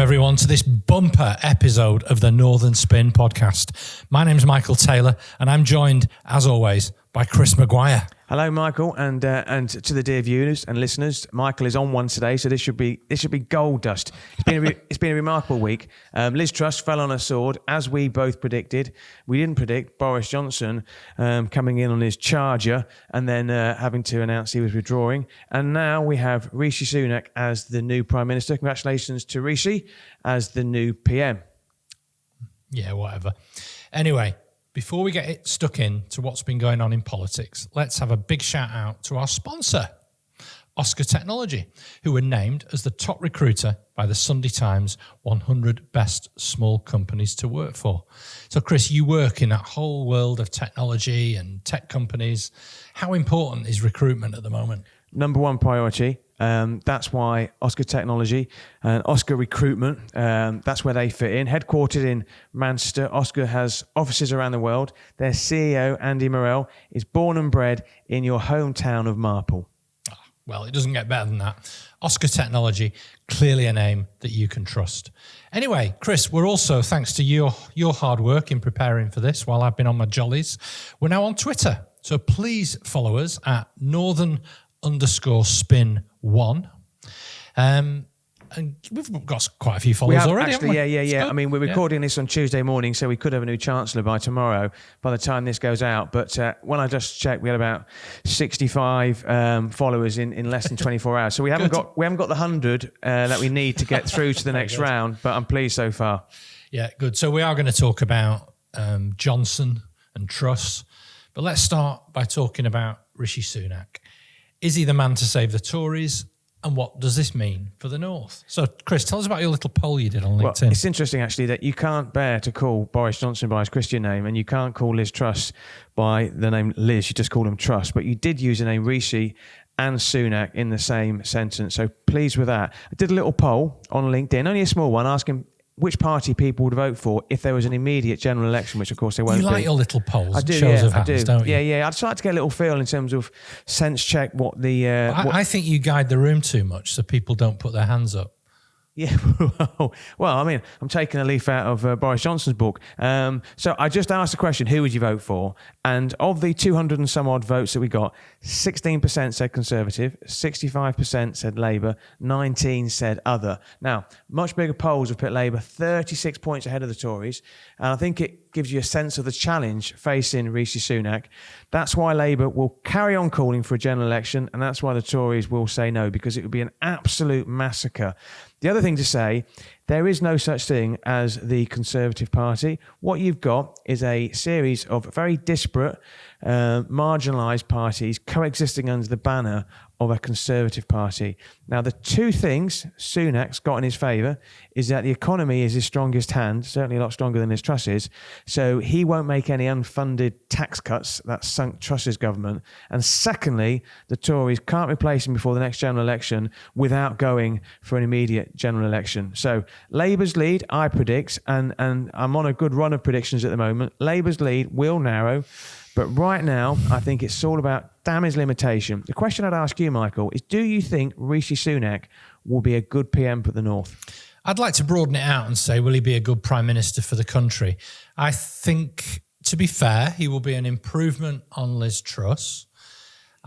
everyone, to this bumper episode of the Northern Spin podcast. My name's Michael Taylor, and I'm joined, as always, by Chris Maguire. Hello, Michael, and to the dear viewers and listeners. Michael is on one today, so this should be gold dust. It's been a remarkable week. Liz Truss fell on her sword, as we both predicted. We didn't predict Boris Johnson coming in on his charger and then having to announce he was withdrawing. And now we have Rishi Sunak as the new Prime Minister. Congratulations to Rishi as the new PM. Yeah, whatever. Anyway, before we get stuck into what's been going on in politics, let's have a big shout out to our sponsor, Oscar Technology, who were named as the top recruiter by the Sunday Times 100 Best Small Companies to Work For. So, Chris, you work in that whole world of technology and tech companies. How important is recruitment at the moment? Number one priority. That's why Oscar Technology and Oscar Recruitment, that's where they fit in. Headquartered in Manchester, Oscar has offices around the world. Their CEO, Andy Morell, is born and bred in your hometown of Marple. Well, it doesn't get better than that. Oscar Technology, clearly a name that you can trust. Anyway, Chris, we're also, thanks to your hard work in preparing for this while I've been on my jollies, we're now on Twitter. So please follow us at Northern_spin1. And we've got quite a few followers already, actually, haven't we? Yeah. I mean, we're recording this on Tuesday morning, so we could have a new Chancellor by tomorrow, by the time this goes out. But when I just checked, we had about 65 followers in less than 24 hours. So we haven't got the 100 that we need to get through to the next round. But I'm pleased so far. Yeah, good. So we are going to talk about Johnson and Truss, but let's start by talking about Rishi Sunak. Is he the man to save the Tories? And what does this mean for the North? So, Chris, tell us about your little poll you did on LinkedIn. Well, it's interesting, actually, that you can't bear to call Boris Johnson by his Christian name, and you can't call Liz Truss by the name Liz. You just call him Truss. But you did use the name Rishi and Sunak in the same sentence. So pleased with that. I did a little poll on LinkedIn, only a small one, asking which party people would vote for if there was an immediate general election, which of course there won't be. You like your little polls, I do, shows yeah, of hands, don't you? Yeah. I'd just like to get a little feel in terms of sense check what the... I think you guide the room too much so people don't put their hands up. Yeah, well, I mean, I'm taking a leaf out of Boris Johnson's book. So I just asked the question, who would you vote for? And of the 200 and some odd votes that we got, 16% said Conservative, 65% said Labour, 19% said Other. Now, much bigger polls have put Labour 36 points ahead of the Tories. And I think it gives you a sense of the challenge facing Rishi Sunak. That's why Labour will carry on calling for a general election, and that's why the Tories will say no, because it would be an absolute massacre. The other thing to say, there is no such thing as the Conservative Party. What you've got is a series of very disparate, marginalised parties coexisting under the banner of a Conservative Party. Now, the two things Sunak's got in his favour is that the economy is his strongest hand, certainly a lot stronger than his Truss's, so he won't make any unfunded tax cuts that sunk Truss's government. And secondly, the Tories can't replace him before the next general election without going for an immediate general election. So Labour's lead, I predict, and I'm on a good run of predictions at the moment, Labour's lead will narrow. But right now, I think it's all about damage limitation. The question I'd ask you, Michael, is do you think Rishi Sunak will be a good PM for the North? I'd like to broaden it out and say, will he be a good Prime Minister for the country? I think, to be fair, he will be an improvement on Liz Truss.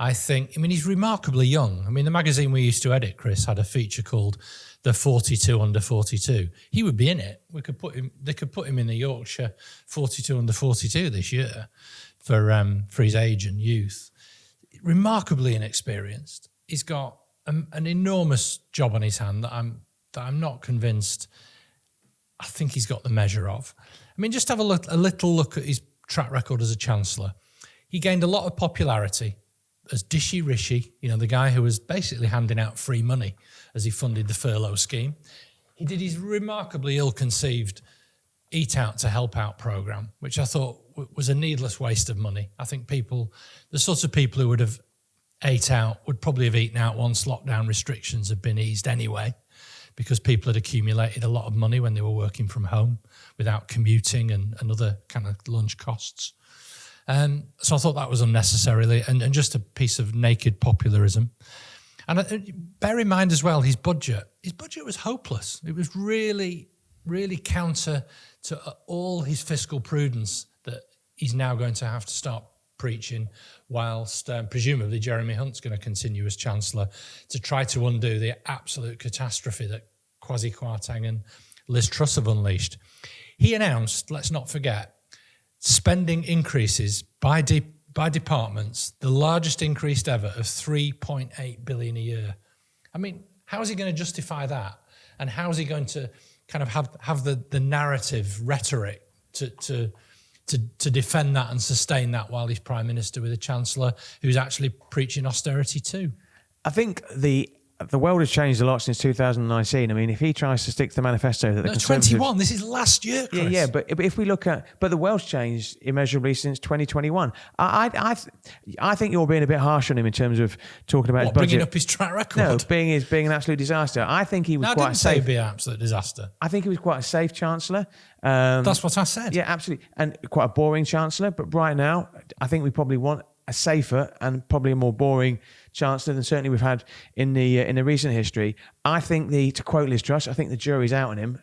He's remarkably young. I mean, the magazine we used to edit, Chris, had a feature called The 42 Under 42. He would be in it. They could put him in the Yorkshire 42 Under 42 this year for his age and youth. Remarkably inexperienced. He's got an enormous job on his hand that I'm not convinced I think he's got the measure of. I mean, just have a little look at his track record as a Chancellor. He gained a lot of popularity as Dishy Rishi, the guy who was basically handing out free money as he funded the furlough scheme. He did his remarkably ill-conceived Eat Out to Help Out programme, which I thought was a needless waste of money. I think the sorts of people who would have ate out would probably have eaten out once lockdown restrictions had been eased anyway, because people had accumulated a lot of money when they were working from home without commuting and other kind of lunch costs. So I thought that was unnecessarily and just a piece of naked popularism. And bear in mind as well, his budget was hopeless. It was really, really counter to all his fiscal prudence that he's now going to have to start preaching, whilst presumably Jeremy Hunt's going to continue as Chancellor to try to undo the absolute catastrophe that Kwasi Kwarteng and Liz Truss have unleashed. He announced, let's not forget, spending increases by departments, the largest increase ever of 3.8 billion a year. I mean, how is he going to justify that? And how is he going to kind of have the narrative rhetoric to defend that and sustain that while he's Prime Minister with a Chancellor who's actually preaching austerity too? I think the world has changed a lot since 2019. I mean, if he tries to stick to the manifesto that the Conservatives... 21, this is last year, Chris. Yeah, but if we look at... But the world's changed immeasurably since 2021. I think you're being a bit harsh on him in terms of talking about his budget. Bringing up his track record? No, being an absolute disaster. I think he was quite safe. I didn't say be an absolute disaster. I think he was quite a safe Chancellor. That's what I said. Yeah, absolutely. And quite a boring Chancellor. But right now, I think we probably want a safer and probably a more boring Chancellor than certainly we've had in the recent history. I think to quote Liz Truss, I think the jury's out on him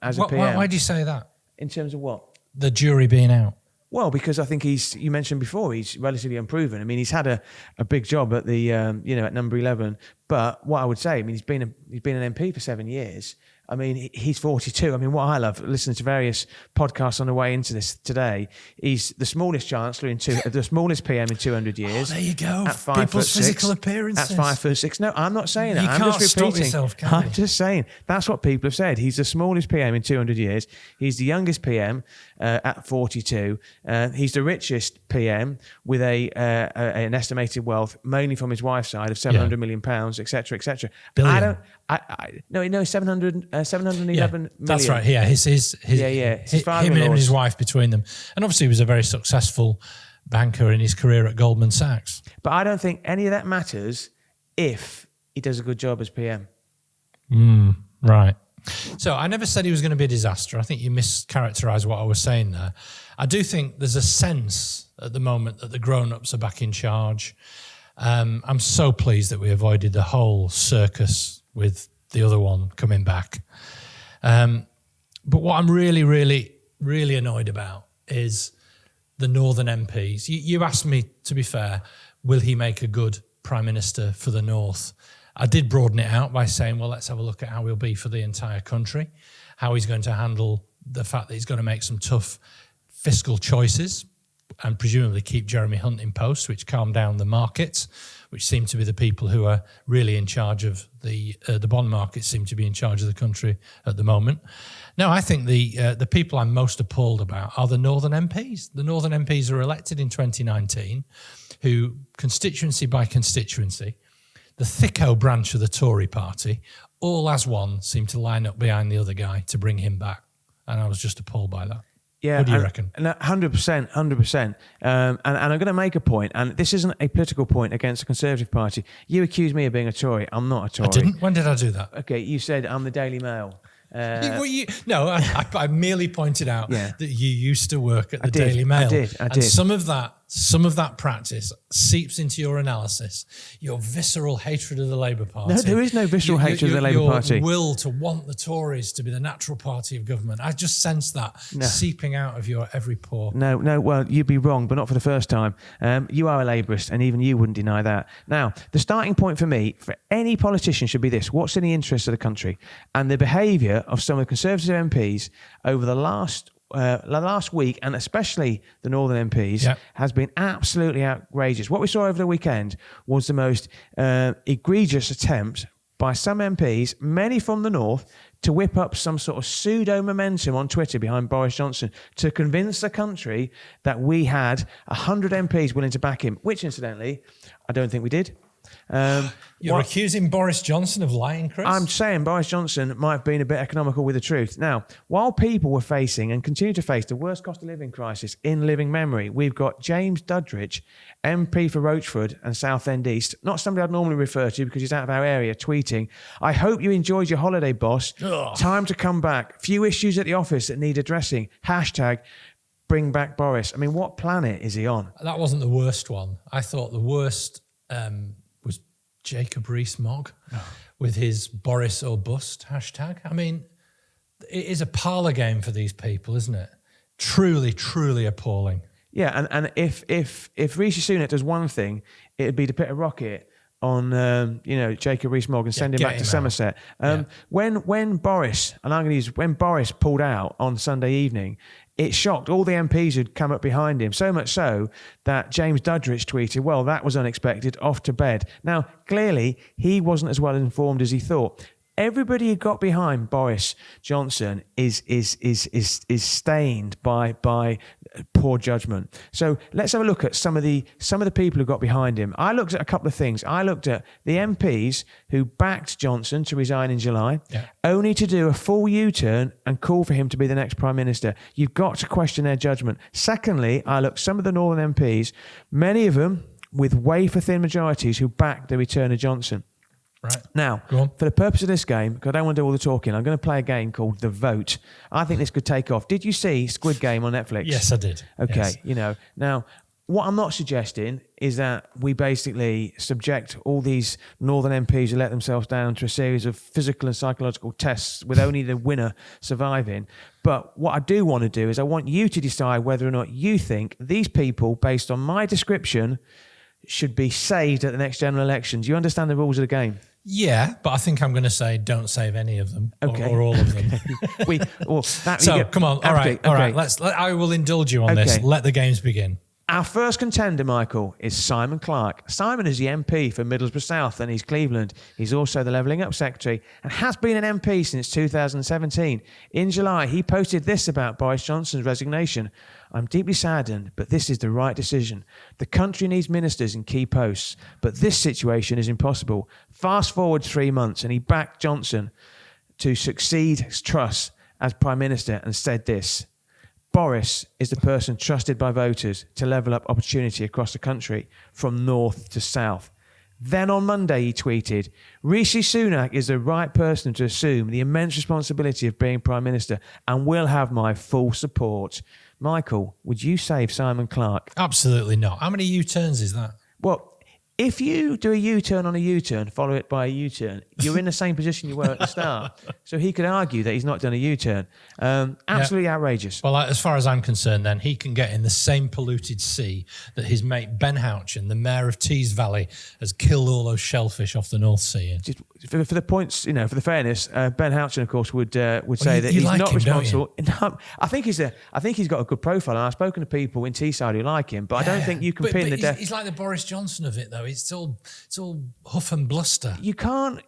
as a PM. Why do you say that? In terms of what? The jury being out. Well, because I think you mentioned before, he's relatively unproven. I mean, he's had a big job at the at number 11. But what I would say, I mean, he's been an MP for 7 years. I mean, he's 42. I mean, what I love, listening to various podcasts on the way into this today, he's the smallest Chancellor the smallest PM in 200 years. Oh, there you go. At 5'6". People's physical appearances. That's 5'6". No, I'm not saying that. You I'm can't just repeating. stop yourself, can I'm you? just saying. That's what people have said. He's the smallest PM in 200 years. He's the youngest PM at 42. He's the richest PM with an estimated wealth, mainly from his wife's side, of £700 million, etc., etc. Billion. No, 711 million. That's right. Yeah, him and his wife between them, and obviously he was a very successful banker in his career at Goldman Sachs. But I don't think any of that matters if he does a good job as PM. Right. So I never said he was going to be a disaster. I think you mischaracterised what I was saying there. I do think there's a sense at the moment that the grown-ups are back in charge. I'm so pleased that we avoided the whole circus with the other one coming back. But what I'm really, really, really annoyed about is the Northern MPs. You asked me, to be fair, will he make a good Prime Minister for the North? I did broaden it out by saying, well, let's have a look at how he'll be for the entire country, how he's going to handle the fact that he's going to make some tough fiscal choices and presumably keep Jeremy Hunt in post, which calm down the markets, which seem to be the people who are really in charge of the bond markets seem to be in charge of the country at the moment. Now, I think the people I'm most appalled about are the Northern MPs. The Northern MPs were elected in 2019, who, constituency by constituency, the thicko branch of the Tory party, all as one, seemed to line up behind the other guy to bring him back. And I was just appalled by that. Yeah, what do you reckon? 100%, 100%. And I'm going to make a point, and this isn't a political point against the Conservative Party. You accuse me of being a Tory. I'm not a Tory. I didn't? When did I do that? Okay, you said I'm the Daily Mail. I merely pointed out that you used to work at the Daily Mail. I did. And some of that practice seeps into your analysis, your visceral hatred of the Labour Party. No, there is no visceral hatred of the Labour Party. Your will to want the Tories to be the natural party of government. I just sense that seeping out of your every pore. No, well, you'd be wrong, but not for the first time. You are a Labourist, and even you wouldn't deny that. Now, the starting point for me, for any politician, should be this: what's in the interest of the country? And the behaviour of some of the Conservative MPs over the last week, and especially the Northern MPs, has been absolutely outrageous. What we saw over the weekend was the most egregious attempt by some MPs, many from the North, to whip up some sort of pseudo-momentum on Twitter behind Boris Johnson to convince the country that we had 100 MPs willing to back him, which, incidentally, I don't think we did. You're accusing Boris Johnson of lying, Chris? I'm saying Boris Johnson might have been a bit economical with the truth. Now, while people were facing and continue to face the worst cost of living crisis in living memory, we've got James Duddridge, MP for Rochford and Southend East, not somebody I'd normally refer to because he's out of our area, tweeting, "I hope you enjoyed your holiday, boss. Time to come back. Few issues at the office that need addressing. Hashtag bring back Boris." I mean, what planet is he on? That wasn't the worst one. I thought the worst was Jacob Rees-Mogg with his Boris or bust hashtag. I mean, it is a parlour game for these people, isn't it? Truly, truly appalling. Yeah, and if Rishi Sunak does one thing, it'd be to put a rocket on Jacob Rees-Mogg and send him back to Somerset. When Boris, and I'm going to use when Boris pulled out on Sunday evening, it shocked all the MPs who'd come up behind him, so much so that James Dudridge tweeted, well, that was unexpected, off to bed. Now, clearly, he wasn't as well informed as he thought. Everybody who got behind Boris Johnson is stained by poor judgment. So let's have a look at some of the people who got behind him. I looked at a couple of things. I looked at the MPs who backed Johnson to resign in July, only to do a full U-turn and call for him to be the next Prime Minister. You've got to question their judgment. Secondly, I looked at some of the Northern MPs, many of them with wafer-thin majorities who backed the return of Johnson. Right. Now, for the purpose of this game, because I don't want to do all the talking, I'm going to play a game called The Vote. I think this could take off. Did you see Squid Game on Netflix? Yes, I did. Okay, yes. Now, what I'm not suggesting is that we basically subject all these Northern MPs who let themselves down to a series of physical and psychological tests with only the winner surviving. But what I do want to do is I want you to decide whether or not you think these people, based on my description, should be saved at the next general election. Do you understand the rules of the game? Yeah, but I think I'm going to say don't save any of them, or all of them. Come on, all right. I will indulge you on this. Let the games begin. Our first contender, Michael, is Simon Clarke. Simon is the MP for Middlesbrough South and East Cleveland. He's also the Levelling Up Secretary and has been an MP since 2017. In July, he posted this about Boris Johnson's resignation. I'm deeply saddened, but this is the right decision. The country needs ministers in key posts, but this situation is impossible. Fast forward 3 months, and he backed Johnson to succeed Truss as Prime Minister and said this: Boris is the person trusted by voters to level up opportunity across the country from north to south. Then on Monday he tweeted, Rishi Sunak is the right person to assume the immense responsibility of being Prime Minister and will have my full support. Michael, would you save Simon Clarke? Absolutely not. How many U-turns is that? Well, if you do a U-turn on a U-turn, follow it by a U-turn, you're in the same position you were at the start. So he could argue that he's not done a U-turn. Absolutely outrageous. Well, as far as I'm concerned, then, he can get in the same polluted sea that his mate Ben Houchen, the mayor of Tees Valley, has killed all those shellfish off the North Sea in. Just for the points, for the fairness, Ben Houchen, of course, would say that he's like not him, responsible. No, I think he's got a good profile, and I've spoken to people in Teesside who like him, but I don't think you can pin the death. He's like the Boris Johnson of it, though. It's all huff and bluster. You can't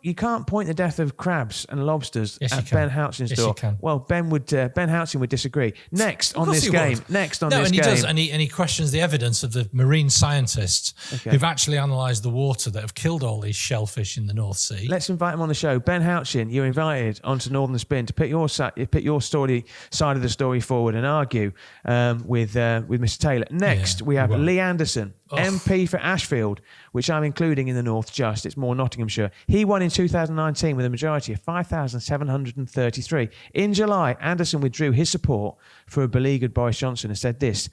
point the death of crabs and lobsters at Ben Houchen's door. You can. Well, Ben Houchen would disagree. Next on this game. And he questions the evidence of the marine scientists who've actually analysed the water that have killed all these shellfish in the North Sea. Let's invite him on the show. Ben Houchen, you're invited onto Northern Spin to put your side of the story forward and argue with Mr. Taylor. Next, we have Lee Anderson, MP for Ashfield, which I'm including in the North Just. It's more Nottinghamshire. He won in 2019 with a majority of 5,733. In July, Anderson withdrew his support for a beleaguered Boris Johnson and said this,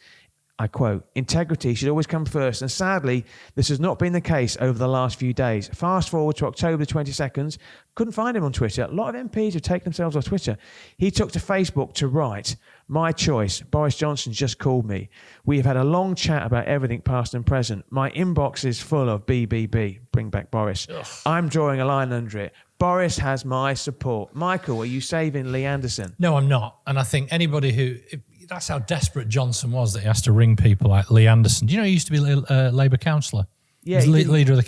I quote, integrity should always come first, and sadly, this has not been the case over the last few days. Fast forward to October the 22nd, couldn't find him on Twitter. A lot of MPs have taken themselves off Twitter. He took to Facebook to write, my choice, Boris Johnson just called me. We have had a long chat about everything past and present. My inbox is full of BBB, bring back Boris. Ugh. I'm drawing a line under it. Boris has my support. Michael, are you saving Lee Anderson? No, I'm not. And I think anybody that's how desperate Johnson was that he has to ring people like Lee Anderson. Do you know he used to be a Labour councillor? Yeah, he was leader of the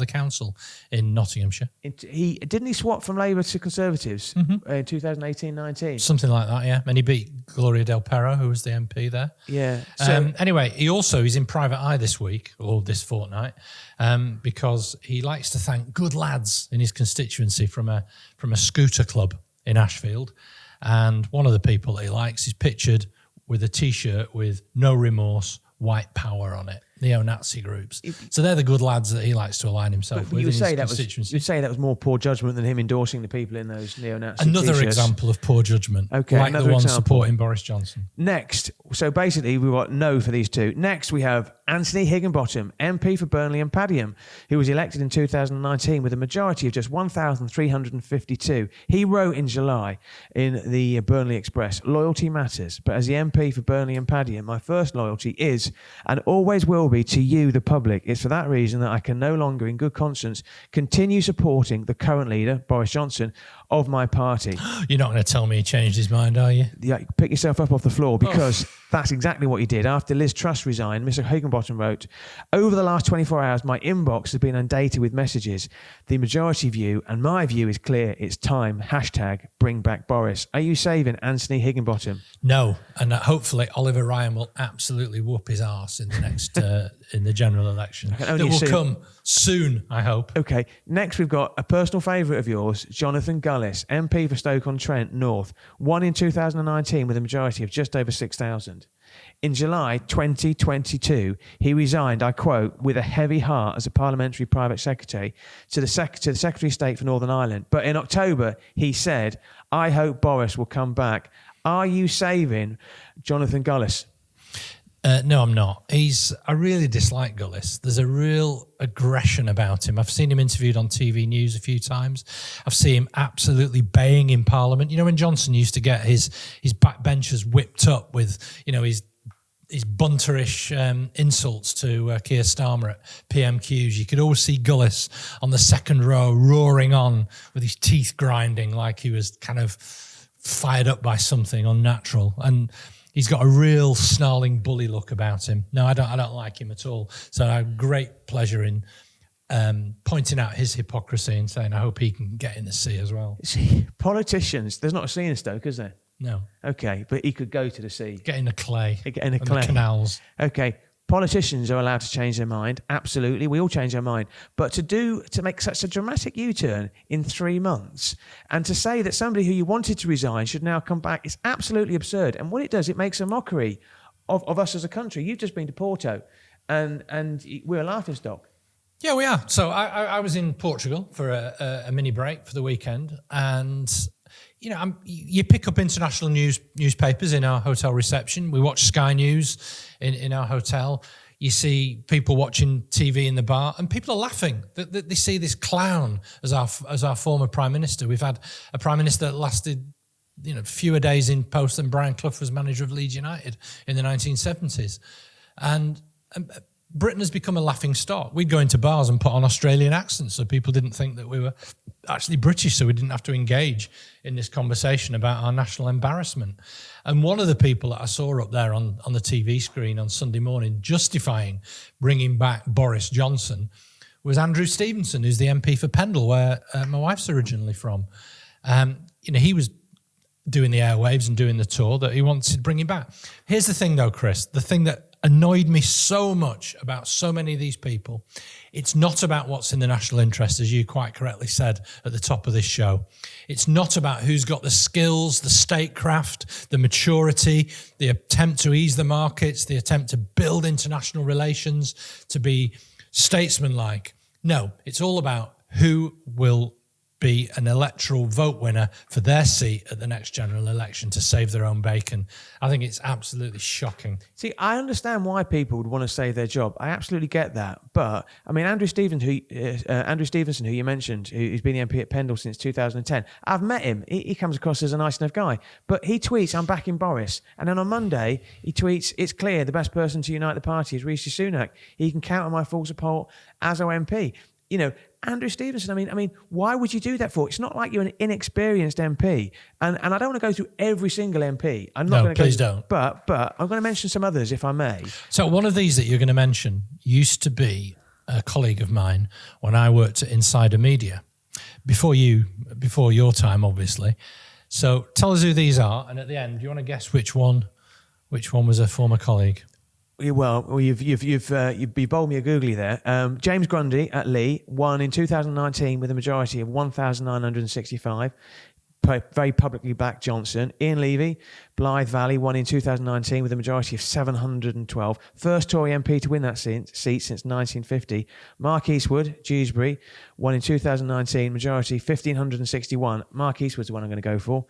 council in Nottinghamshire. Didn't he swap from Labour to Conservatives in 2018-19? Something like that, yeah. And he beat Gloria Del Perro, who was the MP there. Yeah. Anyway, he's in private eye this week or this fortnight because he likes to thank good lads in his constituency from a scooter club in Ashfield. And one of the people that he likes is pictured with a T-shirt with no remorse, white power on it. Neo-Nazi groups. So they're the good lads that he likes to align himself with. You'd say that was more poor judgment than him endorsing the people in those neo-Nazi Another T-shirts. example of poor judgment. Okay, like the one supporting Boris Johnson. Next, so basically we've got no for these two. Next we have Anthony Higginbotham, MP for Burnley and Padiham, who was elected in 2019 with a majority of just 1,352. He wrote in July in the Burnley Express, "Loyalty matters, but as the MP for Burnley and Padiham, my first loyalty is and always will be to you, the public. It's for that reason that I can no longer, in good conscience, continue supporting the current leader, Boris Johnson, of my party." You're not going to tell me he changed his mind, are you? Yeah, pick yourself up off the floor, because that's exactly what he did. After Liz Truss resigned, Mr. Higginbotham wrote, "Over the last 24 hours, my inbox has been inundated with messages. The majority view, and my view, is clear. It's time. Hashtag bring back Boris." Are you saving Anthony Higginbotham? No, and hopefully Oliver Ryan will absolutely whoop his arse in the next in the general election. That will come soon, I hope. Okay, next we've got a personal favourite of yours, Jonathan Gullis, MP for Stoke-on-Trent North, won in 2019 with a majority of just over 6,000. In July 2022, he resigned, I quote, "with a heavy heart as a parliamentary private secretary to the Secretary of State for Northern Ireland." But in October, he said, "I hope Boris will come back." Are you saving Jonathan Gullis? No, I'm not. I really dislike Gullis. There's a real aggression about him. I've seen him interviewed on TV news a few times. I've seen him absolutely baying in Parliament. You know, when Johnson used to get his backbenchers whipped up with, his bunterish insults to Keir Starmer at PMQs, you could always see Gullis on the second row roaring on with his teeth grinding like he was kind of fired up by something unnatural. And he's got a real snarling bully look about him. No, I don't like him at all. So I have great pleasure in pointing out his hypocrisy and saying I hope he can get in the sea as well. See, politicians, there's not a sea in Stoke, is there? No. Okay, but he could go to the sea. Get in the clay. Get in the clay. The canals. Okay, politicians are allowed to change their mind. Absolutely, we all change our mind. But to make such a dramatic U-turn in 3 months, and to say that somebody who you wanted to resign should now come back, is absolutely absurd. And what it does, it makes a mockery of us as a country. You've just been to Porto, and we're a laughingstock. Yeah, we are. So I was in Portugal for a mini break for the weekend, and you pick up international newspapers in our hotel reception. We watch Sky News in our hotel. You see people watching TV in the bar, and people are laughing. They see this clown as our former Prime Minister. We've had a Prime Minister that lasted fewer days in post than Brian Clough was manager of Leeds United in the 1970s. And Britain has become a laughing stock. We'd go into bars and put on Australian accents so people didn't think that we were actually British, so we didn't have to engage in this conversation about our national embarrassment. And one of the people that I saw up there on the TV screen on Sunday morning justifying bringing back Boris Johnson was Andrew Stevenson, who's the MP for Pendle, where my wife's originally from. He was doing the airwaves and doing the tour that he wanted bringing back. Here's the thing, though, Chris. The thing that annoyed me so much about so many of these people, it's not about what's in the national interest, as you quite correctly said at the top of this show. It's not about who's got the skills, the statecraft, the maturity, the attempt to ease the markets, the attempt to build international relations, to be statesmanlike. No, it's all about who will be an electoral vote winner for their seat at the next general election to save their own bacon. I think it's absolutely shocking. See, I understand why people would want to save their job. I absolutely get that. But, I mean, Andrew Stevenson, who you mentioned, who's been the MP at Pendle since 2010, I've met him. He comes across as a nice enough guy. But he tweets, "I'm backing Boris." And then on Monday, he tweets, "It's clear the best person to unite the party is Rishi Sunak. He can count on my full support as our MP." Andrew Stevenson, I mean, why would you do that for? It's not like you're an inexperienced MP. And I don't want to go through every single MP. I'm not going to please don't. But I'm going to mention some others, if I may. So one of these that you're going to mention used to be a colleague of mine when I worked at Insider Media, before your time, obviously. So tell us who these are, and at the end, do you want to guess which one was a former colleague? Well, you've bowled me a googly there. James Grundy at Lee won in 2019 with a majority of 1,965. Very publicly backed Johnson. Ian Levy, Blythe Valley won in 2019 with a majority of 712. First Tory MP to win that seat since 1950. Mark Eastwood, Dewsbury, won in 2019, majority 1,561. Mark Eastwood's the one I'm going to go for.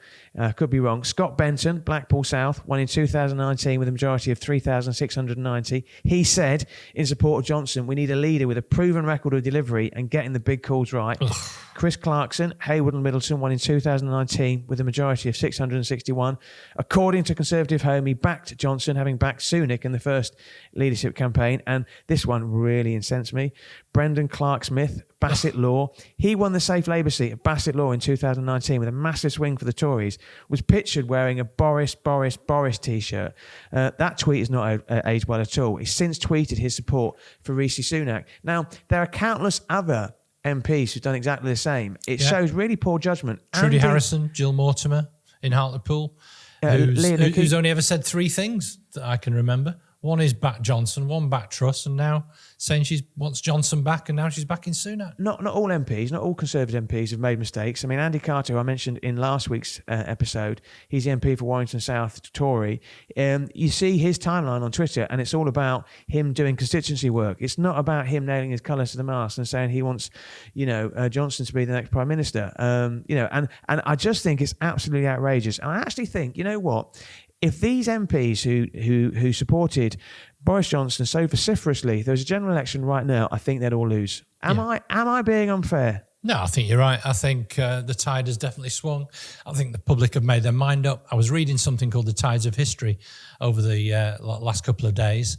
Could be wrong. Scott Benton, Blackpool South, won in 2019 with a majority of 3,690. He said, in support of Johnson, we need a leader with a proven record of delivery and getting the big calls right. Ugh. Chris Clarkson, Haywood and Middleton, won in 2019 with a majority of 661. According to Conservative Home, he backed Johnson, having backed Sunak in the first leadership campaign. And this one really incensed me. Brendan Clark-Smith, Bassett Law. He won the Safe Labour seat at Bassett Law in 2019 with a massive swing for the Tories, was pictured wearing a Boris T-shirt. That tweet is not aged well at all. He's since tweeted his support for Rishi Sunak. Now, there are countless other MPs who've done exactly the same. It shows really poor judgment. Trudy Harrison, Jill Mortimer in Hartlepool, who's only ever said three things that I can remember. One is back Johnson, one back Truss, and now saying she wants Johnson back, and now she's backing Sunak. Not all MPs, not all Conservative MPs have made mistakes. I mean, Andy Carter, who I mentioned in last week's episode, he's the MP for Warrington South, Tory. You see his timeline on Twitter, and it's all about him doing constituency work. It's not about him nailing his colours to the mast and saying he wants, Johnson to be the next Prime Minister. And I just think it's absolutely outrageous. And I actually think, you know what? If these MPs who supported Boris Johnson so vociferously, if there was a general election right now, I think they'd all lose. Am I being unfair? No, I think you're right. I think the tide has definitely swung. I think the public have made their mind up. I was reading something called The Tides of History over the last couple of days,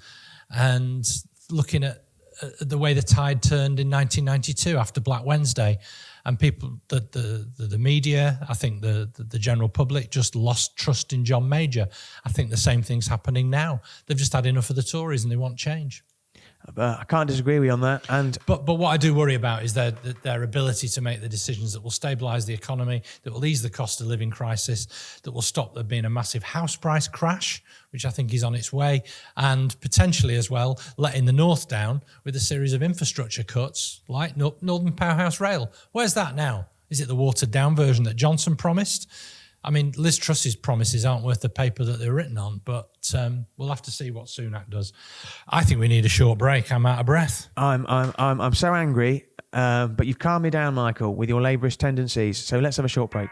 and looking at the way the tide turned in 1992 after Black Wednesday. And people, the media, I think the general public just lost trust in John Major. I think the same thing's happening now. They've just had enough of the Tories and they want change. I can't disagree with you on that. But what I do worry about is their ability to make the decisions that will stabilise the economy, that will ease the cost of living crisis, that will stop there being a massive house price crash, which I think is on its way, and potentially as well letting the North down with a series of infrastructure cuts like Northern Powerhouse Rail. Where's that now? Is it the watered down version that Johnson promised? I mean, Liz Truss's promises aren't worth the paper that they're written on, but we'll have to see what Sunak does. I think we need a short break. I'm out of breath. I'm so angry, but you've calmed me down, Michael, with your labourist tendencies. So let's have a short break.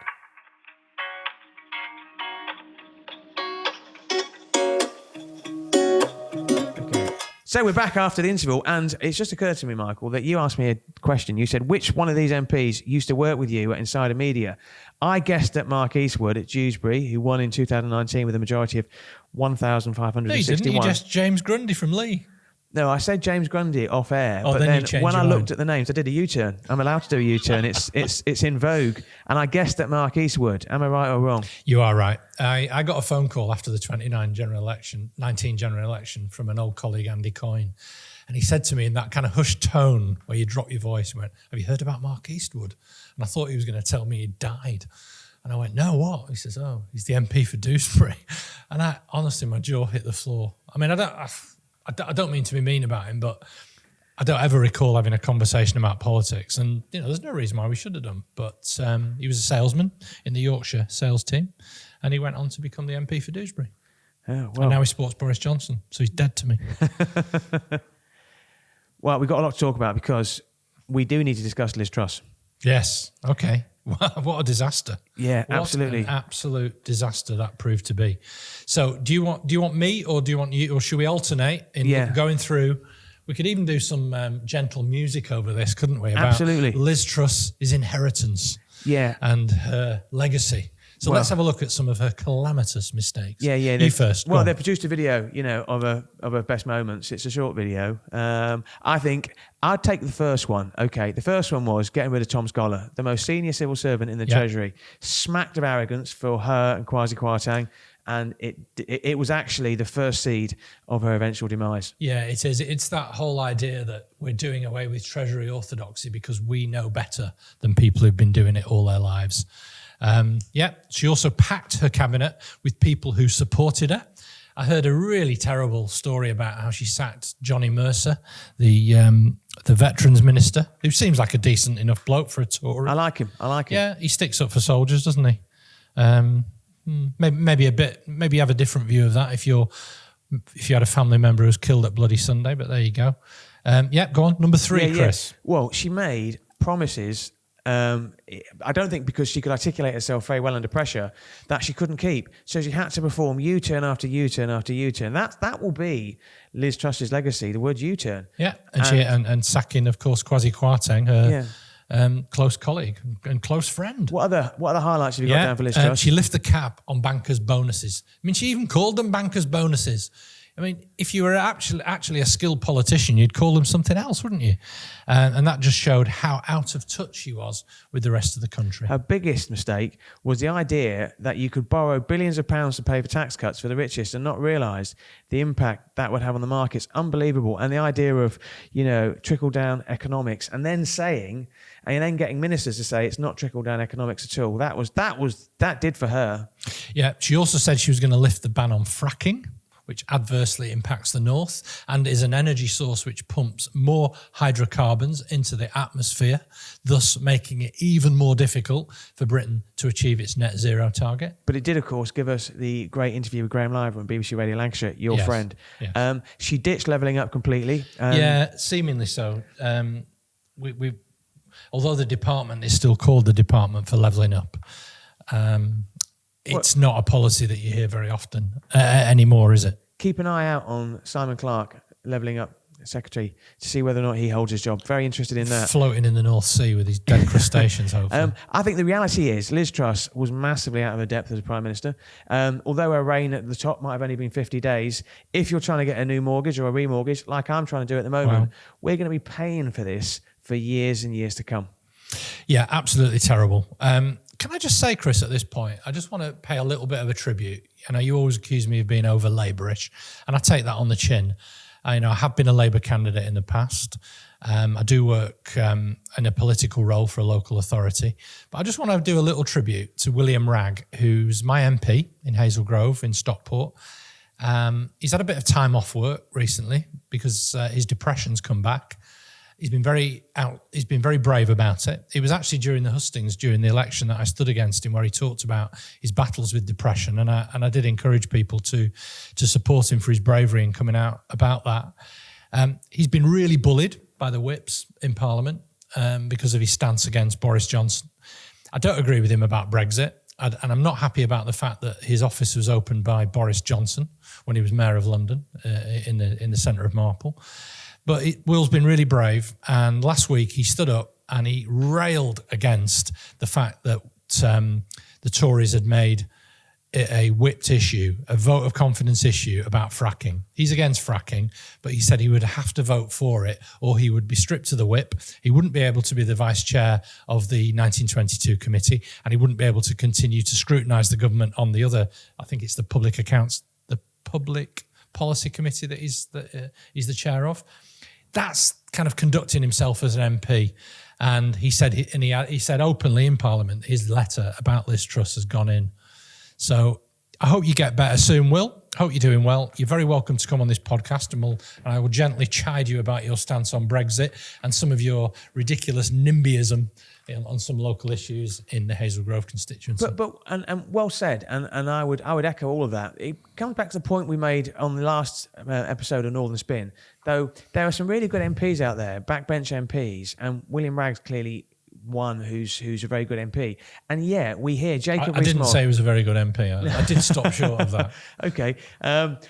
So we're back after the interval, and it's just occurred to me, Michael, that you asked me a question. You said, which one of these MPs used to work with you at Insider Media? I guessed at Mark Eastwood at Dewsbury, who won in 2019 with a majority of 1,561. No, you didn't. You just James Grundy from Lee. No, I said James Grundy off air, but then when I looked at the names, I did a U-turn. I'm allowed to do a U-turn. It's in vogue, and I guessed at Mark Eastwood. Am I right or wrong? You are right. I got a phone call after the 19 general election from an old colleague, Andy Coyne, and he said to me in that kind of hushed tone where you drop your voice, he went, "Have you heard about Mark Eastwood?" And I thought he was going to tell me he died. And I went, "No, what?" He says, "Oh, he's the MP for Dewsbury." And honestly, my jaw hit the floor. I mean, I don't mean to be mean about him, but I don't ever recall having a conversation about politics. And, there's no reason why we should have done. But he was a salesman in the Yorkshire sales team, and he went on to become the MP for Dewsbury. Oh, well. And now he supports Boris Johnson, so he's dead to me. Well, we've got a lot to talk about because we do need to discuss Liz Truss. Yes. Okay. What a disaster. Yeah, absolutely. What an absolute disaster that proved to be. So do you want me or do you want you, or should we alternate in going through? We could even do some gentle music over this, couldn't we? About absolutely. Liz Truss's inherentance. Yeah. And her legacy. So let's have a look at some of her calamitous mistakes. Yeah. You first. Well, they produced a video, of her best moments. It's a short video. I think I'd take the first one. Okay, the first one was getting rid of Tom Scholar, the most senior civil servant in the Treasury. Smacked of arrogance for her and Kwasi Kwarteng, and it was actually the first seed of her eventual demise. Yeah, it is. It's that whole idea that we're doing away with Treasury orthodoxy because we know better than people who've been doing it all their lives. She also packed her cabinet with people who supported her. I heard a really terrible story about how she sacked Johnny Mercer, the Veterans Minister, who seems like a decent enough bloke for a Tory. I like him. Yeah, he sticks up for soldiers, doesn't he? Maybe maybe you have a different view of that if you had a family member who was killed at Bloody Sunday, but there you go. Go on. Number 3, Chris. Yeah. Well, she made promises. I don't think because she could articulate herself very well under pressure that she couldn't keep. So she had to perform U-turn after U-turn after U-turn. That will be Liz Truss's legacy, the word U-turn. Yeah, and sacking, of course, Kwasi Kwarteng, her close colleague and close friend. What other highlights have you got down for Liz Truss? She lifted the cap on bankers' bonuses. I mean, she even called them bankers' bonuses. I mean, if you were actually a skilled politician, you'd call them something else, wouldn't you? And that just showed how out of touch she was with the rest of the country. Her biggest mistake was the idea that you could borrow billions of pounds to pay for tax cuts for the richest and not realise the impact that would have on the markets. Unbelievable. And the idea of, trickle-down economics and then getting ministers to say it's not trickle-down economics at all. That did for her. Yeah, she also said she was going to lift the ban on fracking, which adversely impacts the north and is an energy source which pumps more hydrocarbons into the atmosphere, thus making it even more difficult for Britain to achieve its net zero target. But it did, of course, give us the great interview with Graham Liver on BBC Radio Lancashire, your friend. Yes. She ditched levelling up completely. Seemingly so. Although the department is still called the Department for Levelling Up, it's not a policy that you hear very often anymore, is it? Keep an eye out on Simon Clarke, Levelling Up Secretary, to see whether or not he holds his job. Very interested in that. Floating in the North Sea with his dead crustaceans, hopefully. I think the reality is Liz Truss was massively out of her depth as a Prime Minister. Although her reign at the top might have only been 50 days, if you're trying to get a new mortgage or a remortgage, like I'm trying to do at the moment, we're going to be paying for this for years and years to come. Yeah, absolutely terrible. Can I just say, Chris, at this point, I just want to pay a little bit of a tribute. I know you always accuse me of being over Labourish, and I take that on the chin. I have been a Labour candidate in the past. I do work in a political role for a local authority. But I just want to do a little tribute to William Wragg, who's my MP in Hazel Grove in Stockport. He's had a bit of time off work recently because his depression's come back. He's been very brave about it. It was actually during the hustings, during the election, that I stood against him, where he talked about his battles with depression, and I did encourage people to support him for his bravery in coming out about that. He's been really bullied by the whips in Parliament because of his stance against Boris Johnson. I don't agree with him about Brexit, and I'm not happy about the fact that his office was opened by Boris Johnson when he was Mayor of London in the centre of Marple. But Will's been really brave, and last week he stood up and he railed against the fact that the Tories had made it a whipped issue, a vote of confidence issue about fracking. He's against fracking, but he said he would have to vote for it or he would be stripped to the whip. He wouldn't be able to be the vice chair of the 1922 committee, and he wouldn't be able to continue to scrutinise the government on the other, I think it's the Public Policy Committee that he's the chair of. That's kind of conducting himself as an MP. And he said he said openly in Parliament his letter about Liz Truss has gone in. So I hope you get better soon, Will. I hope you're doing well. You're very welcome to come on this podcast, and I will gently chide you about your stance on Brexit and some of your ridiculous NIMBYism on some local issues in the Hazel Grove constituency. But well said, and I would echo all of that. It comes back to the point we made on the last episode of Northern Spin, though there are some really good MPs out there, backbench MPs, and William Wragg's clearly one who's a very good MP. And yeah, we hear Jacob I didn't say he was a very good MP. I did stop short of that. Okay.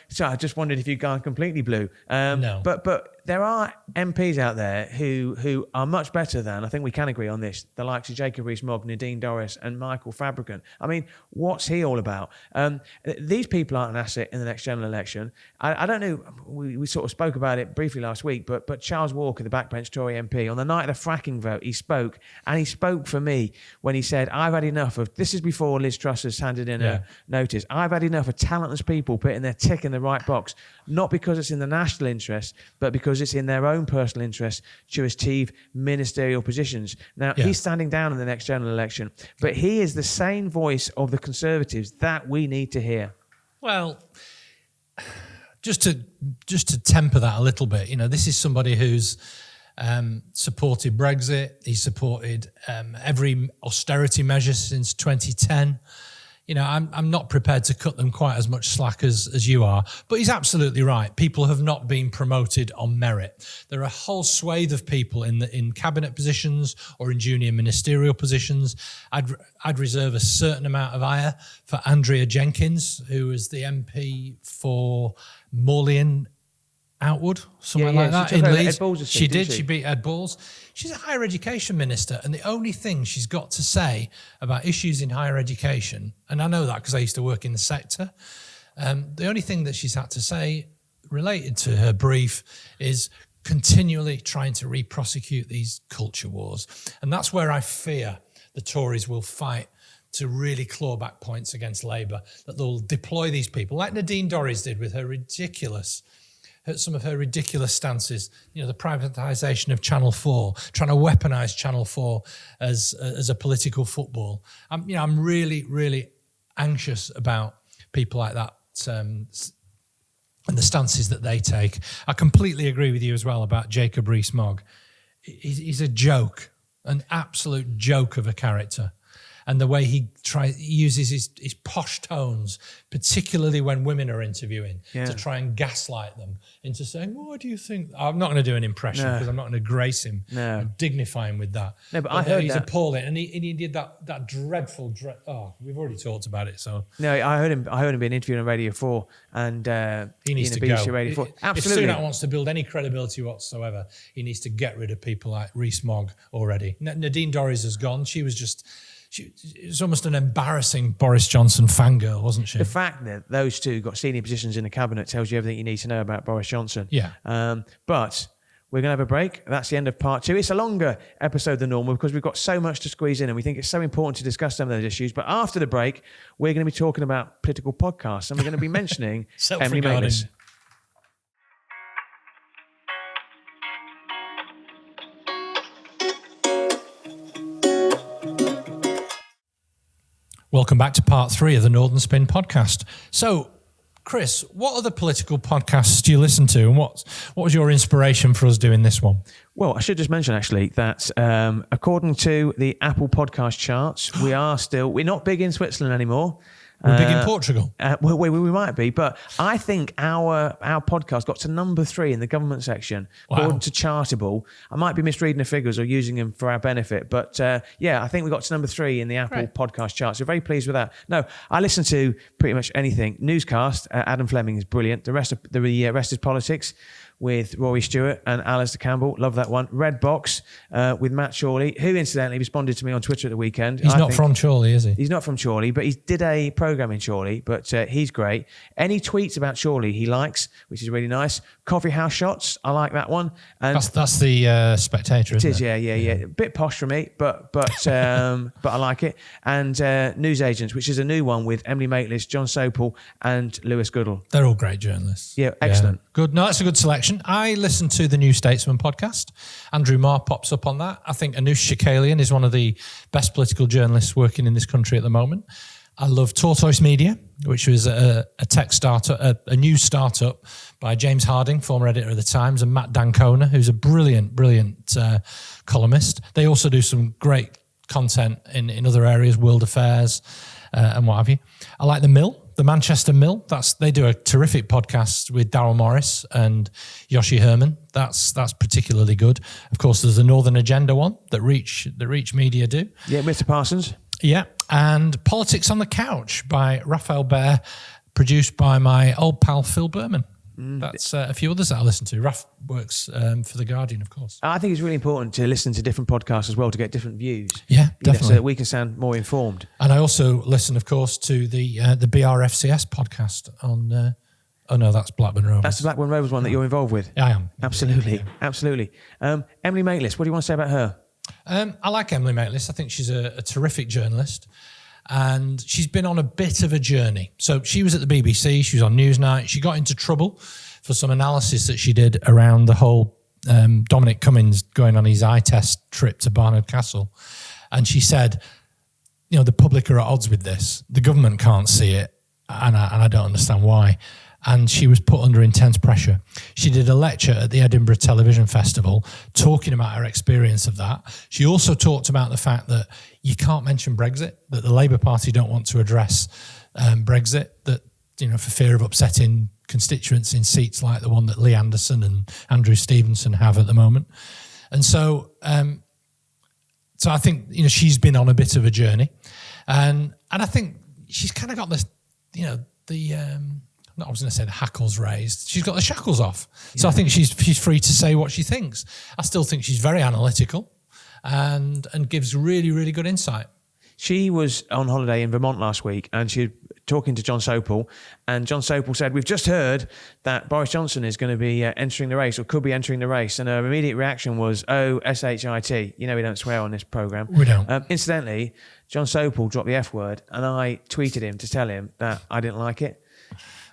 So I just wondered if you'd gone completely blue. No. But there are MPs out there who are much better than, I think we can agree on this, the likes of Jacob Rees-Mogg, Nadine Dorries and Michael Fabricant. I mean, what's he all about? These people aren't an asset in the next general election. I don't know, we sort of spoke about it briefly last week, but Charles Walker, the backbench Tory MP, on the night of the fracking vote, he spoke for me when he said, I've had enough of, this is before Liz Truss has handed in a notice, I've had enough of talentless people putting their tick in the right box, not because it's in the national interest, but because it's in their own personal interest to achieve ministerial positions. Now, he's standing down in the next general election, but he is the sane voice of the Conservatives that we need to hear. Well, just to temper that a little bit, this is somebody who's supported Brexit. He's supported every austerity measure since 2010. I'm not prepared to cut them quite as much slack as you are. But he's absolutely right. People have not been promoted on merit. There are a whole swathe of people in cabinet positions or in junior ministerial positions. I'd reserve a certain amount of ire for Andrea Jenkins, who was the MP for Morley Outwood, somewhere like that, in Leeds. She did. She beat Ed Balls. She's a higher education minister, and the only thing she's got to say about issues in higher education, and I know that because I used to work in the sector, the only thing that she's had to say related to her brief is continually trying to re-prosecute these culture wars. And that's where I fear the Tories will fight to really claw back points against Labour, that they'll deploy these people, like Nadine Dorries did with some of her ridiculous stances, the privatisation of Channel 4, trying to weaponise Channel 4 as a political football. I'm really, really anxious about people like that and the stances that they take. I completely agree with you as well about Jacob Rees-Mogg. He's a joke, an absolute joke of a character. And the way he uses his posh tones, particularly when women are interviewing, to try and gaslight them into saying, well, what do you think? I'm not going to do an impression because I'm not going to grace him and dignify him with that. No, but I heard he's that. appalling. And he did that dreadful, we've already talked about it. So no, I heard him being interviewed on Radio 4 and he needs to BBC go. Radio 4. Absolutely. If Sunak wants to build any credibility whatsoever, he needs to get rid of people like Rees-Mogg already. Nadine Dorries has gone. She was almost an embarrassing Boris Johnson fangirl, wasn't she? The fact that those two got senior positions in the cabinet tells you everything you need to know about Boris Johnson. Yeah. But we're going to have a break. That's the end of part 2. It's a longer episode than normal because we've got so much to squeeze in and we think it's so important to discuss some of those issues. But after the break, we're going to be talking about political podcasts and we're going to be mentioning Emily Maitlis. Welcome back to part 3 of the Northern Spin podcast. So, Chris, what other political podcasts do you listen to, and what was your inspiration for us doing this one? Well, I should just mention actually that according to the Apple podcast charts, we're not big in Switzerland anymore. We're big in Portugal. We might be, but I think our podcast got to number 3 in the government section, according to Chartable. I might be misreading the figures or using them for our benefit, but I think we got to number 3 in the Apple podcast charts. So very pleased with that. No, I listen to pretty much anything. Newscast, Adam Fleming is brilliant. The rest is politics with Rory Stewart and Alistair Campbell. Love that one. Red Box with Matt Chorley, who incidentally responded to me on Twitter at the weekend. He's not from Chorley, is he? He's not from Chorley, but he did a programme in Chorley, but he's great. Any tweets about Chorley he likes, which is really nice. Coffee House Shots, I like that one. And that's the Spectator, isn't it? Yeah. A bit posh for me, but I like it. And News Agents, which is a new one with Emily Maitlis, John Sopel and Lewis Goodall. They're all great journalists. Yeah, excellent. Good. No, that's a good selection. I listen to the New Statesman podcast. Andrew Marr pops up on that. I think Anoush Shakalian is one of the best political journalists working in this country at the moment. I love Tortoise Media, which was a tech startup, a news startup by James Harding, former editor of The Times, and Matt Dancona, who's a brilliant columnist. They also do some great content in other areas, world affairs and what have you. I like The Mill. The Manchester Mill, they do a terrific podcast with Daryl Morris and Yoshi Herman. That's particularly good. Of course, there's the Northern Agenda one that Reach Media do. Yeah, Mr. Parsons. Yeah, and Politics on the Couch by Raphael Baer, produced by my old pal Phil Berman. That's a few others that I listen to. Raph works for The Guardian, of course. I think it's really important to listen to different podcasts as well to get different views. Yeah, definitely. So that we can sound more informed. And I also listen, of course, to the BRFCS podcast on... oh, no, that's Blackburn Rovers. That's the Blackburn Rovers one that you're involved with? I am. Absolutely. Yeah. Absolutely. Emily Maitlis, what do you want to say about her? I like Emily Maitlis. I think she's a terrific journalist. And she's been on a bit of a journey. So she was at the BBC, she was on Newsnight. She got into trouble for some analysis that she did around the whole Dominic Cummings going on his eye test trip to Barnard Castle. And she said, the public are at odds with this. The government can't see it, and I don't understand why. and she was put under intense pressure. She did a lecture at the Edinburgh Television Festival talking about her experience of that. She also talked about the fact that you can't mention Brexit, that the Labour Party don't want to address Brexit, that, for fear of upsetting constituents in seats like the one that Lee Anderson and Andrew Stevenson have at the moment. And so I think, she's been on a bit of a journey. And I think she's kind of got this, I was going to say the hackles raised. She's got the shackles off. So I think she's free to say what she thinks. I still think she's very analytical and gives really, really good insight. She was on holiday in Vermont last week, and she was talking to John Sopel, and John Sopel said, "We've just heard that Boris Johnson is going to be entering the race, or could be entering the race." And her immediate reaction was, "Oh, S-H-I-T. We don't swear on this programme." We don't. Incidentally, John Sopel dropped the F word, and I tweeted him to tell him that I didn't like it.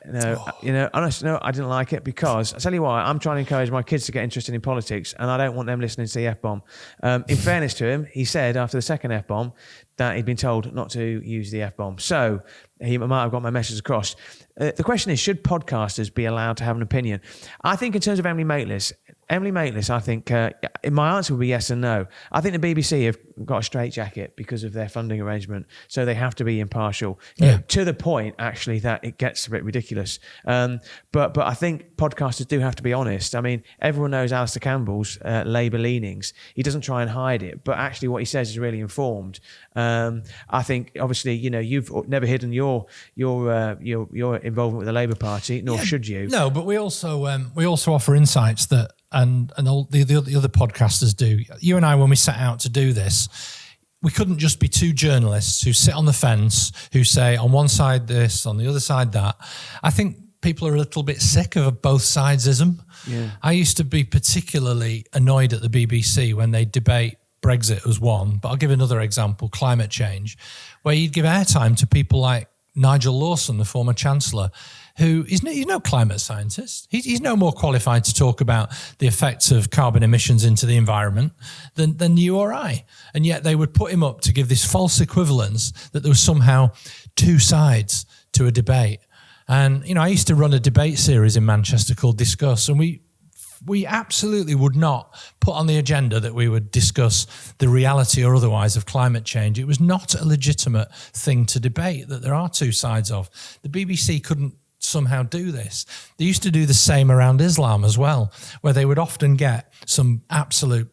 Honestly, no, I didn't like it because, I'll tell you why, I'm trying to encourage my kids to get interested in politics, and I don't want them listening to the F-bomb. In fairness to him, he said after the second F-bomb that he'd been told not to use the F-bomb. So he might have got my message across. The question is, should podcasters be allowed to have an opinion? I think in terms of Emily Maitlis, I think my answer would be yes and no. I think the BBC have got a straitjacket because of their funding arrangement, so they have to be impartial, to the point, actually, that it gets a bit ridiculous. But I think podcasters do have to be honest. I mean, everyone knows Alistair Campbell's Labour leanings. He doesn't try and hide it, but actually what he says is really informed. I think, obviously, you've never hidden your involvement with the Labour Party, nor should you. No, but we also offer insights that and all the other podcasters do. You and I, when we set out to do this, we couldn't just be two journalists who sit on the fence, who say on one side this, on the other side that. I think people are a little bit sick of both sidesism. Yeah. I used to be particularly annoyed at the BBC when they debate Brexit as one, but I'll give another example, climate change, where you'd give airtime to people like Nigel Lawson, the former Chancellor, who he's no climate scientist. He's no more qualified to talk about the effects of carbon emissions into the environment than you or I. And yet they would put him up to give this false equivalence that there was somehow two sides to a debate. And, I used to run a debate series in Manchester called Discuss, and we absolutely would not put on the agenda that we would discuss the reality or otherwise of climate change. It was not a legitimate thing to debate that there are two sides of. The BBC couldn't somehow do this. They used to do the same around Islam as well, where they would often get some absolute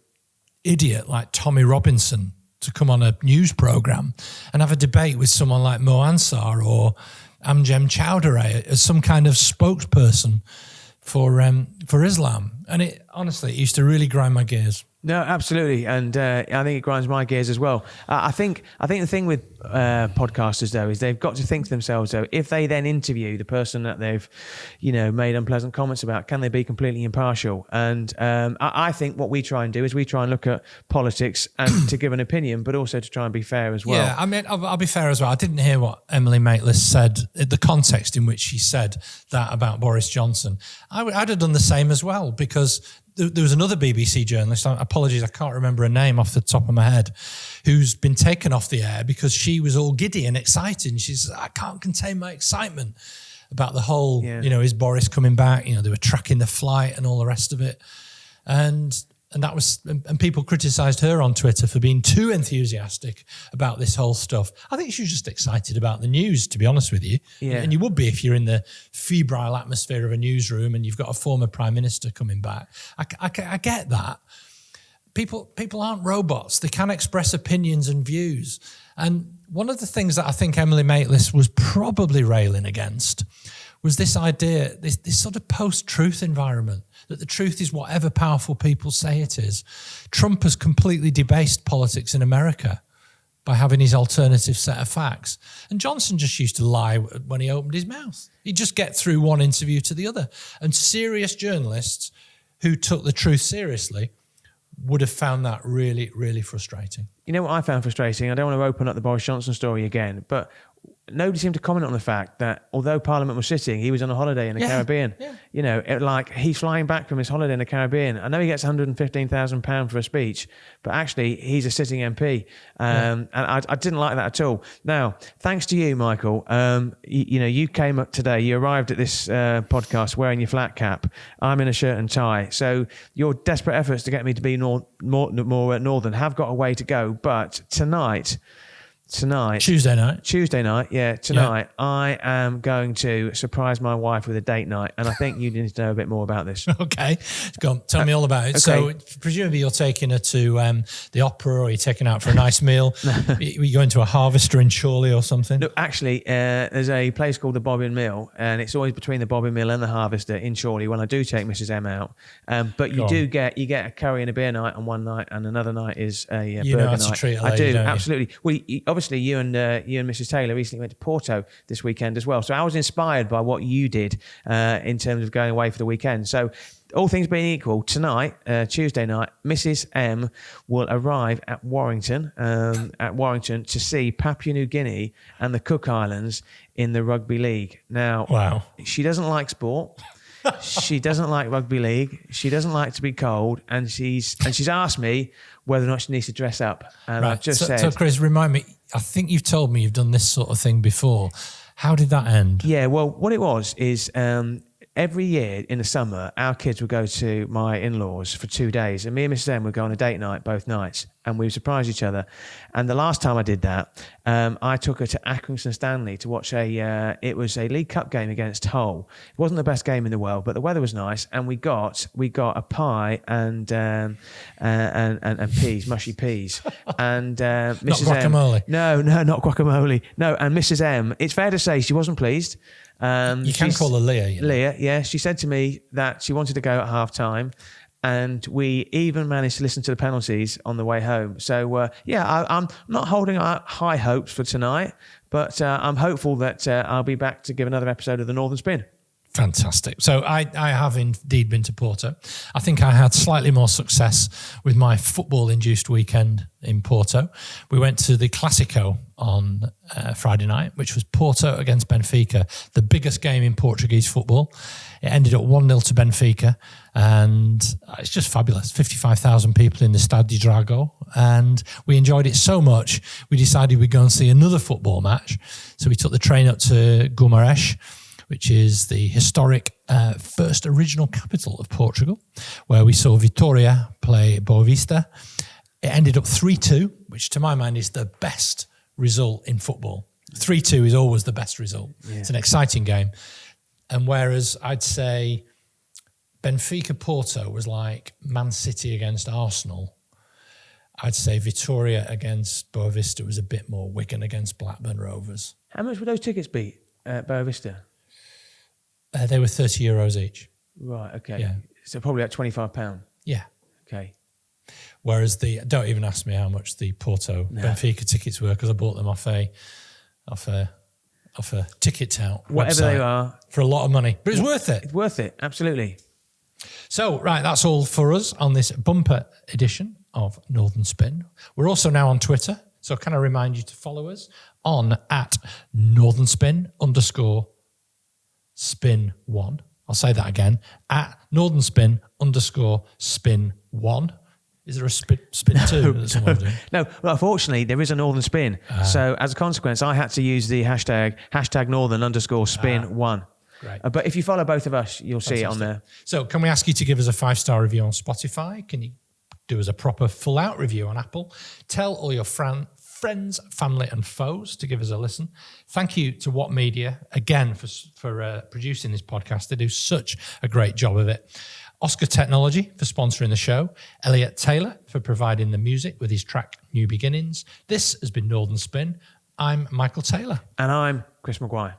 idiot like Tommy Robinson to come on a news programme and have a debate with someone like Mo Ansar or Amjem Chowdhury as some kind of spokesperson for Islam. And it used to really grind my gears. No, absolutely, and I think it grinds my gears as well. I think the thing with podcasters though is they've got to think to themselves though, if they then interview the person that they've, made unpleasant comments about, can they be completely impartial? And I think what we try and do is we try and look at politics and to give an opinion, but also to try and be fair as well. Yeah, I mean, I'll be fair as well. I didn't hear what Emily Maitlis said, the context in which she said that about Boris Johnson. I'd have done the same as well, because there was another BBC journalist, apologies, I can't remember her name off the top of my head, who's been taken off the air because she was all giddy and excited. And she says, I can't contain my excitement about the whole, is Boris coming back? They were tracking the flight and all the rest of it. And that was, and people criticised her on Twitter for being too enthusiastic about this whole stuff. I think she was just excited about the news, to be honest with you. Yeah. And you would be if you're in the febrile atmosphere of a newsroom and you've got a former Prime Minister coming back. I get that. People aren't robots. They can express opinions and views. And one of the things that I think Emily Maitlis was probably railing against was this idea, this sort of post-truth environment, that the truth is whatever powerful people say it is. Trump has completely debased politics in America by having his alternative set of facts. And Johnson just used to lie when he opened his mouth. He'd just get through one interview to the other. And serious journalists who took the truth seriously would have found that really, really frustrating. You know what I found frustrating? I don't want to open up the Boris Johnson story again, but nobody seemed to comment on the fact that although Parliament was sitting, he was on a holiday in the Caribbean. Yeah. You know, he's flying back from his holiday in the Caribbean. I know he gets £115,000 for a speech, but actually he's a sitting MP. And I didn't like that at all. Now, thanks to you, Michael, you came up today, you arrived at this podcast wearing your flat cap. I'm in a shirt and tie. So your desperate efforts to get me to be more northern have got a way to go. But tonight, Tuesday night, I am going to surprise my wife with a date night, and I think you need to know a bit more about this. Okay, go on, tell me all about it. Okay. So presumably you're taking her to the opera, or you're taking her out for a nice meal. You going to a Harvester in Chorley or something? No, actually, there's a place called the Bobbin Mill, and it's always between the Bobbin Mill and the Harvester in Chorley when I do take Mrs. M out. But you get a curry and a beer night on one night, and another night is a burger know how night. To treat a lady, I do, don't absolutely. Well, obviously, you and Mrs. Taylor recently went to Porto this weekend as well. So I was inspired by what you did in terms of going away for the weekend. So all things being equal, tonight, Tuesday night, Mrs. M will arrive at Warrington to see Papua New Guinea and the Cook Islands in the rugby league. Now, She doesn't like sport. She doesn't like rugby league. She doesn't like to be cold, and she's asked me whether or not she needs to dress up. And I've just said. So, Chris, remind me. I think you've told me you've done this sort of thing before. How did that end? Yeah, well, what it was is every year in the summer, our kids would go to my in-laws for 2 days, and me and Mrs. M would go on a date night both nights, and we would surprise each other. And the last time I did that, I took her to Accrington Stanley to watch it was a League Cup game against Hull. It wasn't the best game in the world, but the weather was nice, and we got a pie and peas, mushy peas, and Mrs. Not guacamole. No, not guacamole. No, and Mrs. M. It's fair to say she wasn't pleased. You can call her Leah. You know? Leah, yeah. She said to me that she wanted to go at half time, and we even managed to listen to the penalties on the way home. So, I'm not holding out high hopes for tonight, but I'm hopeful that I'll be back to give another episode of The Northern Spin. Fantastic. So I have indeed been to Porto. I think I had slightly more success with my football-induced weekend in Porto. We went to the Clásico on Friday night, which was Porto against Benfica, the biggest game in Portuguese football. It ended up 1-0 to Benfica, and it's just fabulous. 55,000 people in the Estádio Dragão, and we enjoyed it so much, we decided we'd go and see another football match. So we took the train up to Guimarães, which is the historic first original capital of Portugal, where we saw Vitória play Boa Vista. It ended up 3-2, which to my mind is the best result in football. 3-2 is always the best result. Yeah. It's an exciting game. And whereas I'd say Benfica-Porto was like Man City against Arsenal, I'd say Vitória against Boa Vista was a bit more Wigan against Blackburn Rovers. How much would those tickets be at Boa Vista? They were €30 each. Right, okay. Yeah. So probably at £25. Yeah. Okay. Whereas don't even ask me how much the Porto Benfica tickets were, because I bought them off a ticket tout whatever they are, for a lot of money. But it's worth it. It's worth it, absolutely. So, right, that's all for us on this bumper edition of Northern Spin. We're also now on Twitter, so can I remind you to follow us on @NorthernSpin_spin1. I'll say that again, @NorthernSpin_spin1. Is there a spin two? No, well, unfortunately, there is a Northern Spin. So as a consequence, I had to use the hashtag #Northern_spin1. Great. But if you follow both of us, you'll see it on there. So can we ask you to give us a 5-star review on Spotify? Can you do us a proper full-out review on Apple? Tell all your friends, family and foes to give us a listen. Thank you to What Media, again, for producing this podcast. They do such a great job of it. Oscar Technology for sponsoring the show. Elliot Taylor for providing the music with his track New Beginnings. This has been Northern Spin. I'm Michael Taylor. And I'm Chris Maguire.